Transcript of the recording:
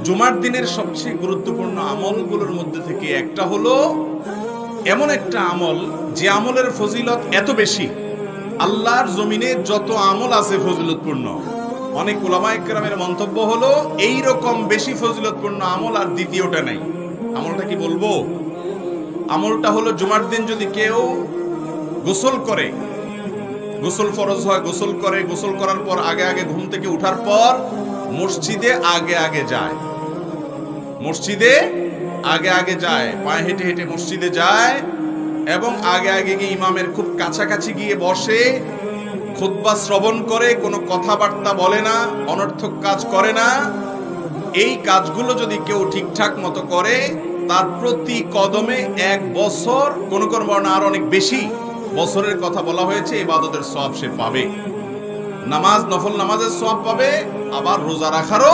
জুমার দিনের সবচেয়ে গুরুত্বপূর্ণ আমলগুলোর মধ্যে থেকে একটা হলো এমন একটা আমল যে আমলের ফজিলত এত বেশি, আল্লাহর জমিনে যত আমল আছে ফজিলতপূর্ণ, অনেক উলামায়ে কেরামের মন্তব্য হলো এই রকম বেশি ফজিলতপূর্ণ আমল আর দ্বিতীয়টা নাই। আমলটা কি বলবো? আমলটা হলো জুমার দিন যদি কেউ গোসল করে, গোসল ফরজ হয়, গোসল করে, গোসল করার পর আগে আগে ঘুম থেকে উঠার পর মসজিদে আগে আগে যায়, মসজিদে আগে আগে যায়, পায়ে হেঁটে হেঁটে মসজিদে যায় এবং আগে আগে গিয়ে ইমামের খুব কাছাকাছি গিয়ে বসে খুতবা শ্রবণ করে, কোনো কথাবার্তা বলে না, অনর্থক কাজ করে না। এই কাজগুলো যদি কেউ ঠিকঠাক মতো করে তার প্রতি কদমে 1 বছর, কোন কোন বর্ণনা আর অনেক বেশি বছরের কথা বলা হয়েছে, ইবাদতের সওয়াব সে পাবে। নামাজ, নফল নামাজের সওয়াব পাবে, আবার রোজা রাখারও